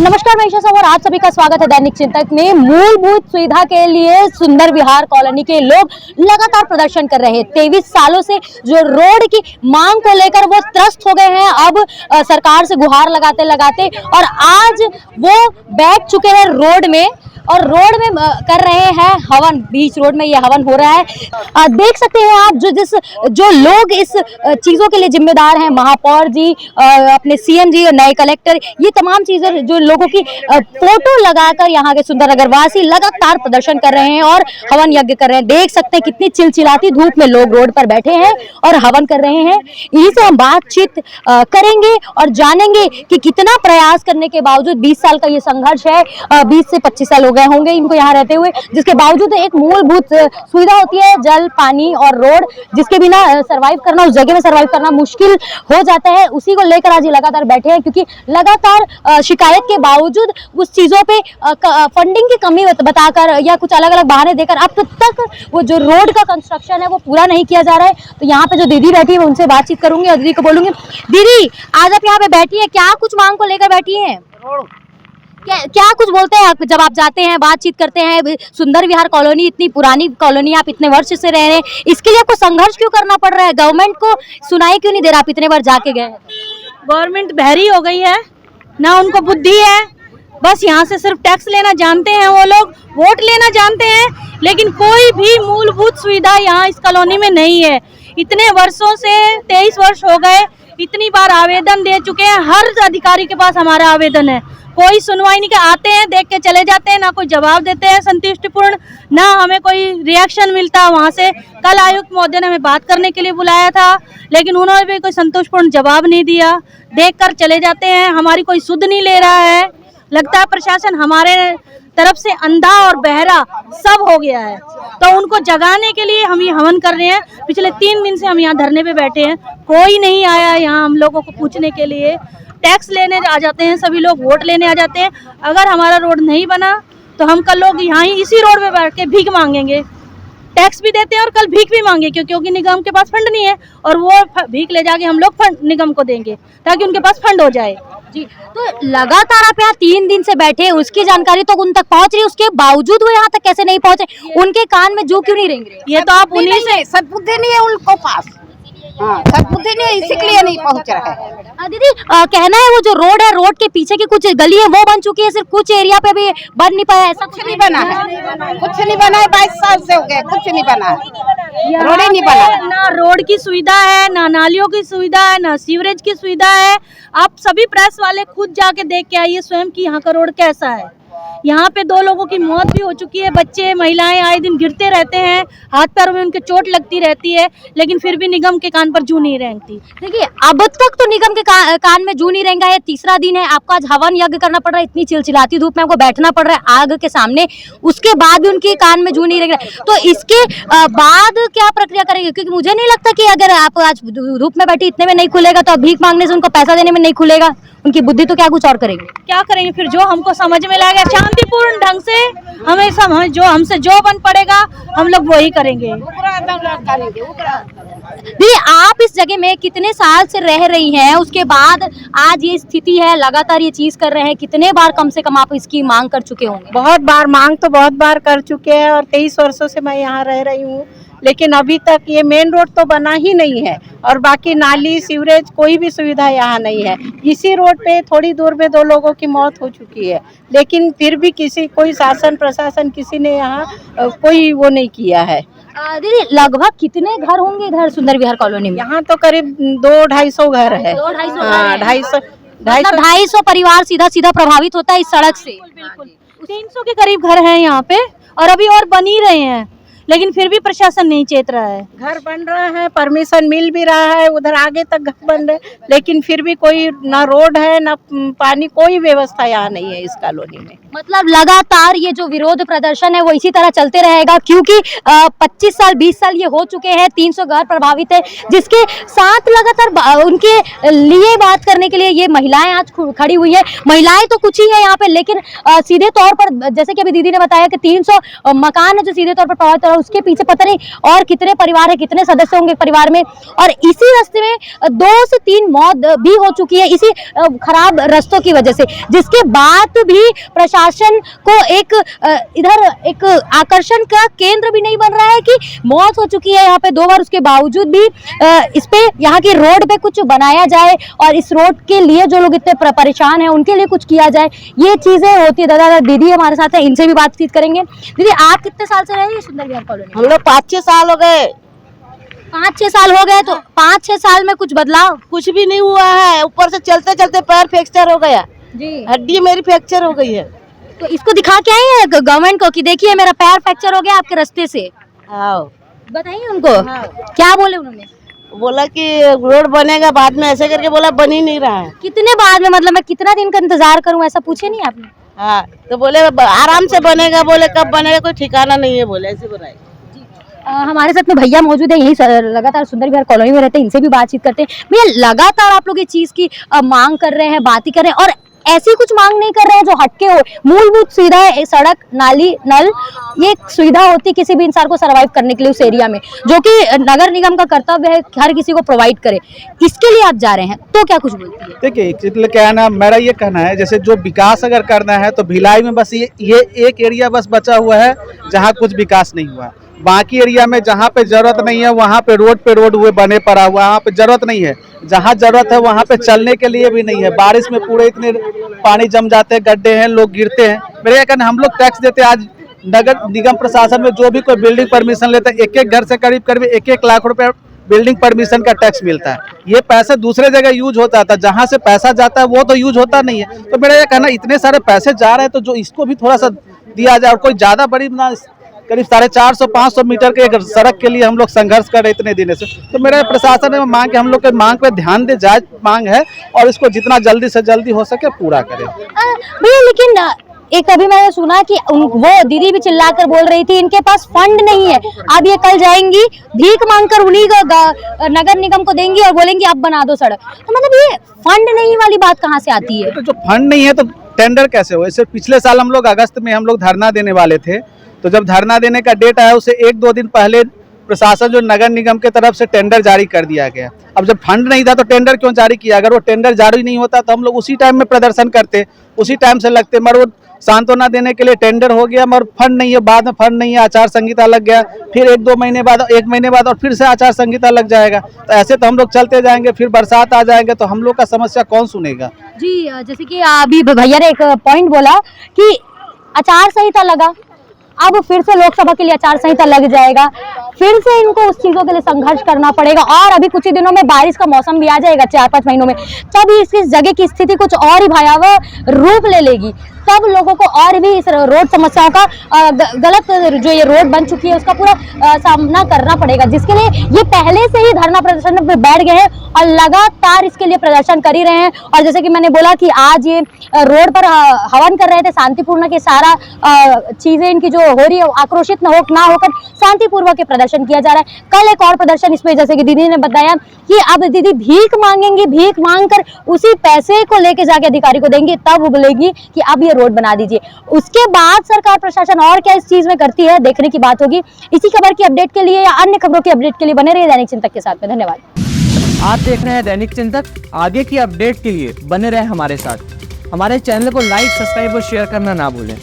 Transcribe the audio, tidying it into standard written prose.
नमस्कार, मैं ईशा साहू और आप सभी का स्वागत है दैनिक चिंतक में। मूलभूत सुविधा के लिए सुंदर विहार कॉलोनी के लोग लगातार प्रदर्शन कर रहे हैं। 23 सालों से जो रोड की मांग को लेकर वो त्रस्त हो गए हैं। अब सरकार से गुहार लगाते लगाते और आज वो बैठ चुके हैं रोड में और रोड में कर रहे हैं हवन। बीच रोड में ये हवन हो रहा है। देख सकते हैं आप जो लोग इस चीजों के लिए जिम्मेदार हैं, महापौर जी, अपने सीएम जी और नए कलेक्टर, ये तमाम चीजें जो लोगों की फोटो लगाकर यहाँ के सुंदर नगरवासी लगातार प्रदर्शन कर रहे हैं और हवन यज्ञ कर रहे हैं। देख सकते हैं कितनी चिलचिलाती धूप में लोग रोड पर बैठे हैं और हवन कर रहे हैं। इन्हीं से हम बातचीत करेंगे और जानेंगे कि कितना प्रयास करने के बावजूद 20 साल का ये संघर्ष है, 20 से 25 साल गए होंगे इनको यहाँ रहते हुए, जिसके बावजूद एक मूलभूत सुविधा होती है जल, पानी और रोड, जिसके बिना सरवाइव करना, उस जगह में सरवाइव करना मुश्किल हो जाता है। उसी को लेकर आज ये लगातार बैठे हैं, क्योंकि लगातार शिकायत के बावजूद उस चीजों पे फंडिंग की कमी बताकर या कुछ अलग अलग बहाने देकर अब तक वो जो रोड का कंस्ट्रक्शन है वो पूरा नहीं किया जा रहा है। तो यहाँ पे जो दीदी बैठी है उनसे बातचीत करूंगी और दीदी को बोलूंगी, दीदी आज आप यहाँ पे बैठी है, क्या कुछ मांग को लेकर बैठी है? क्या कुछ बोलते हैं आप जब आप जाते हैं, बातचीत करते हैं? सुंदर विहार कॉलोनी इतनी पुरानी कॉलोनी, आप इतने वर्ष से रह रहे हैं, इसके लिए आपको संघर्ष क्यों करना पड़ रहा है? गवर्नमेंट को सुनाई क्यों नहीं दे रहा? आप इतने बार जाके गए। गवर्नमेंट बहरी हो गई है ना, उनको बुद्धि है, बस यहाँ से सिर्फ टैक्स लेना जानते हैं वो लोग, वोट लेना जानते हैं, लेकिन कोई भी मूलभूत सुविधा यहाँ इस कॉलोनी में नहीं है। इतने वर्षों से 23 वर्ष हो गए, इतनी बार आवेदन दे चुके हैं, हर अधिकारी के पास हमारा आवेदन है, कोई सुनवाई नहीं। आते हैं, देख के चले जाते हैं, ना कोई जवाब देते हैं संतुष्टिपूर्ण, ना हमें कोई रिएक्शन मिलता। वहाँ से कल आयुक्त महोदय ने हमें बात करने के लिए बुलाया था, लेकिन उन्होंने भी कोई संतोषपूर्ण जवाब नहीं दिया, देख कर चले जाते हैं। हमारी कोई सुध नहीं ले रहा है। लगता है प्रशासन हमारे तरफ से अंधा और बहरा सब हो गया है। तो उनको जगाने के लिए हम ये हवन कर रहे हैं। पिछले 3 दिन से हम यहाँ धरने पे बैठे हैं, कोई नहीं आया यहाँ हम लोगों को पूछने के लिए। टैक्स लेने आ जाते हैं सभी लोग, वोट लेने आ जाते हैं। अगर हमारा रोड नहीं बना तो हम कल लोग यहाँ ही इसी रोड पे बैठ के भीख मांगेंगे। टैक्स भी देते हैं और कल भीख भी मांगे, क्योंकि निगम के पास फंड नहीं है, और वो भीख ले जाके हम लोग फंड निगम को देंगे ताकि उनके पास फंड हो जाए। जी, तो लगातार आप यहाँ 3 दिन से बैठे, उसकी जानकारी तो उन तक पहुँच रही, उसके बावजूद वो यहाँ तक कैसे नहीं पहुँचे? उनके कान में जू क्यों नहीं रेंग रहे? ये तो आप उन्हीं से, सद्बुद्धि नहीं है उनको पास। हाँ, सद्बुद्धि नहीं, इसीलिए नहीं पहुँच रहा है। दीदी, कहना है वो जो रोड है, रोड के पीछे की कुछ गली है वो बन चुकी है, सिर्फ कुछ एरिया पे भी बन नहीं पाया। ऐसा कुछ नहीं बना है, कुछ नहीं बना है। 22 साल से हो गए, कुछ नहीं बना है, रोड ही नहीं बना। ना रोड की सुविधा है, ना नालियों की सुविधा है, ना सीवरेज की सुविधा है। आप सभी प्रेस वाले खुद जाके देख के आइए स्वयं कि यहाँ का रोड कैसा है। यहाँ पे 2 लोगों की मौत भी हो चुकी है, बच्चे महिलाएं आए दिन गिरते रहते हैं, हाथ पैरों में उनके चोट लगती रहती है, लेकिन फिर भी निगम के कान पर जू नहीं रेंगती। देखिए, अब तक तो निगम के कान में जू नहीं रेंगा है। तीसरा दिन है, आपको आज हवन यज्ञ करना पड़ रहा है, इतनी चिलचिलाती धूप में आपको बैठना पड़ रहा है आग के सामने, उसके बाद भी उनके कान में जू नहीं रेंग रहा है। तो इसके बाद क्या प्रक्रिया करेंगे? क्योंकि मुझे नहीं लगता कि अगर आप आज धूप में बैठी इतने में नहीं खुलेगा तो भीख मांगने से उनको पैसा देने में नहीं खुलेगा। उनकी बुद्धि तो क्या कुछ और करेंगे? क्या करेंगे फिर? जो हमको समझ में लगेगा शांतिपूर्ण ढंग से, हमें जो हमसे जो बन पड़ेगा हम लोग वही करेंगे। दीदी, आप इस जगह में कितने साल से रह रही हैं, उसके बाद आज ये स्थिति है, लगातार ये चीज कर रहे हैं, कितने बार कम से कम आप इसकी मांग कर चुके होंगे? बहुत बार मांग तो बहुत बार कर चुके हैं, और 23 वर्षों से मैं यहाँ रह रही हूँ, लेकिन अभी तक ये मेन रोड तो बना ही नहीं है, और बाकी नाली, सीवरेज, कोई भी सुविधा यहाँ नहीं है। इसी रोड पे थोड़ी दूर में 2 लोगों की मौत हो चुकी है, लेकिन फिर भी कोई शासन प्रशासन किसी ने यहाँ कोई वो नहीं किया है। दीदी, लगभग कितने घर होंगे इधर सुंदर विहार कॉलोनी में? यहाँ तो करीब 200-250 घर है। 250 परिवार सीधा प्रभावित होता है इस सड़क से। 300 के करीब घर हैं यहाँ पे, और अभी और बन ही रहे हैं, लेकिन फिर भी प्रशासन नहीं चेत रहा है। घर बन रहा है, परमिशन मिल भी रहा है, उधर आगे तक घर बन रहे, लेकिन फिर भी कोई ना रोड है ना पानी, कोई व्यवस्था यहाँ नहीं है इस कॉलोनी में। मतलब लगातार ये जो विरोध प्रदर्शन है वो इसी तरह चलते रहेगा, क्योंकि 25 साल 20 साल ये हो चुके हैं, 300 घर प्रभावित है, जिसके साथ लगातार उनके लिए बात करने के लिए ये महिलाएं आज खड़ी हुई है। महिलाएं तो कुछ ही है यहाँ पे, लेकिन सीधे तौर पर जैसे कि अभी दीदी ने बताया कि 300 मकान है जो सीधे तौर पर प्रभावित, और उसके पीछे पता नहीं और कितने परिवार है, कितने सदस्य होंगे परिवार में। और इसी रास्ते में 2 से 3 मौत भी हो चुकी है इसी खराब रास्तों की वजह से, जिसके बाद भी प्रशासन को इधर एक आकर्षण का केंद्र भी नहीं बन रहा है कि मौत हो चुकी है यहाँ पे 2 बार, उसके बावजूद भी इस पे यहाँ की रोड पे कुछ बनाया जाए और इस रोड के लिए जो लोग इतने परेशान हैं उनके लिए कुछ किया जाए, ये चीजें होती है। दादा दीदी हमारे साथ है, इनसे भी बातचीत करेंगे। दीदी आप कितने साल से रह रही है सुंदर विहार कॉलोनी? हम लोग 5-6 साल हो गए। 5-6 साल हो गए, तो 5-6 साल में कुछ बदलाव? कुछ भी नहीं हुआ है, ऊपर से चलते चलते पैर फ्रैक्चर हो गया जी, हड्डी मेरी फ्रैक्चर हो गई है। तो इसको दिखा के आई है गवर्नमेंट को कि देखिए मेरा पैर फ्रैक्चर हो गया आपके रास्ते से? आओ बताइए उनको। हाँ। क्या बोले उन्होंने? बोला कि रोड बनेगा बाद में, ऐसे करके बोला बन ही नहीं रहा है। कितने बाद में, मतलब मैं कितना दिन का इंतजार करूं, ऐसा पूछे नहीं आपने? हाँ, तो बोले आराम से बनेगा, बोले कब बनेगा कोई ठिकाना नहीं है, बोले ऐसे बोला है। हमारे साथ में भैया मौजूद है, यही लगातार सुंदर विहार कॉलोनी में रहते हैं, इनसे भी बातचीत करते हैं। भैया लगातार आप लोग ये चीज की मांग कर रहे हैं, बात ही कर रहे हैं और ऐसी कुछ मांग नहीं कर रहे हैं जो हटके हो। मूलभूत सुविधाएं, सड़क, नाली, नल, ये सुविधा होती किसी भी इंसान को सरवाइव करने के लिए उस एरिया में, जो कि नगर निगम का कर्तव्य है हर किसी को प्रोवाइड करे। इसके लिए आप जा रहे हैं तो क्या कुछ बोलती है? देखिए इसलिए क्या है ना, मेरा ये कहना है जैसे जो विकास अगर करना है तो भिलाई में बस ये एक एरिया बस बचा हुआ है जहाँ कुछ विकास नहीं हुआ। बाकी एरिया में जहाँ पे जरूरत नहीं है वहाँ पे रोड हुए बने पड़ा हुआ, वहाँ पे जरूरत नहीं है। जहाँ जरूरत है वहाँ पे चलने के लिए भी नहीं है। बारिश में पूरे इतने पानी जम जाते हैं, गड्ढे हैं, लोग गिरते हैं। मेरे ये कहना, हम लोग टैक्स देते हैं, आज नगर निगम प्रशासन में जो भी कोई बिल्डिंग परमिशन लेता है, एक घर से करीब 1 लाख रुपए बिल्डिंग परमिशन का टैक्स मिलता है। ये पैसा दूसरे जगह यूज होता था, जहाँ से पैसा जाता है वो तो यूज होता नहीं है। तो मेरा ये कहना, इतने सारे पैसे जा रहे हैं तो जो इसको भी थोड़ा सा दिया जाए। और कोई ज्यादा बड़ी ना, करीब 450-500 मीटर के एक सड़क के लिए हम लोग संघर्ष कर रहे इतने दिन से। तो मेरा प्रशासन ने मांग के हम लोग के मांग पे ध्यान दे, जायज मांग है और इसको जितना जल्दी से जल्दी हो सके पूरा करें। भैया लेकिन एक अभी मैंने सुना कि वो दीदी भी चिल्लाकर बोल रही थी इनके पास फंड नहीं है, अब ये कल जाएंगी भीख मांगकर उन्हीं को नगर निगम को देंगी और बोलेंगी अब बना दो सड़क। तो मतलब ये फंड नहीं वाली बात कहाँ से आती है? तो जो फंड नहीं है तो टेंडर कैसे हो? इससे पिछले साल हम लोग अगस्त में हम लोग धरना देने वाले थे, तो जब धरना देने का डेट आया उससे 1-2 दिन पहले प्रशासन जो नगर निगम के तरफ से टेंडर जारी कर दिया गया। अब जब फंड नहीं था तो टेंडर क्यों जारी किया? अगर वो टेंडर जारी नहीं होता तो हम लोग उसी टाइम में प्रदर्शन करते, उसी टाइम से लगते। मगर वो सांत्वना देने के लिए टेंडर हो गया मगर फंड नहीं है, बाद में फंड नहीं है, आचार संहिता लग गया, फिर 1 महीने बाद और फिर से आचार संहिता लग जाएगा। तो ऐसे तो हम लोग चलते जाएंगे, फिर बरसात आ जाएंगे तो हम लोग का समस्या कौन सुनेगा? जी, जैसे कि अभी भैया ने एक पॉइंट बोला कि आचार संहिता लगा, अब फिर से लोकसभा के लिए आचार संहिता लग जाएगा, फिर से इनको उस चीजों के लिए संघर्ष करना पड़ेगा। और अभी कुछ ही दिनों में बारिश का मौसम भी आ जाएगा, 4-5 महीनों में, तब इसकी जगह की स्थिति कुछ और ही भयावह रूप ले लेगी। तब लोगों को और भी इस रोड समस्याओं का गलत जो ये रोड बन चुकी है उसका पूरा सामना करना पड़ेगा, जिसके लिए ये पहले से ही धरना प्रदर्शन में बैठ गए हैं और लगातार इसके लिए प्रदर्शन कर ही रहे हैं। और जैसे कि मैंने बोला कि आज ये रोड पर हवन कर रहे थे शांतिपूर्ण के, सारा चीजें इनकी जो हो रही है आक्रोशित ना होकर शांतिपूर्वक के प्रदर्शन किया जा रहा है। कल एक और प्रदर्शन इसमें, जैसे कि दीदी ने बताया कि अब दीदी भीख मांगेंगी, भीख मांग कर उसी पैसे को लेके जाके अधिकारी को देंगी, तब वो बोलेगी कि अब ये रोड बना दीजिए। उसके बाद सरकार प्रशासन और क्या इस चीज में करती है, देखने की बात होगी। इसी खबर की अपडेट के लिए या अन्य खबरों की अपडेट के लिए बने रहिए दैनिक चिंतक के साथ में। धन्यवाद। आप देख रहे हैं दैनिक चिंतक। आगे की अपडेट के लिए बने रहे हमारे साथ। हमारे चैनल को लाइक, सब्सक्राइब और शेयर करना ना भूलें।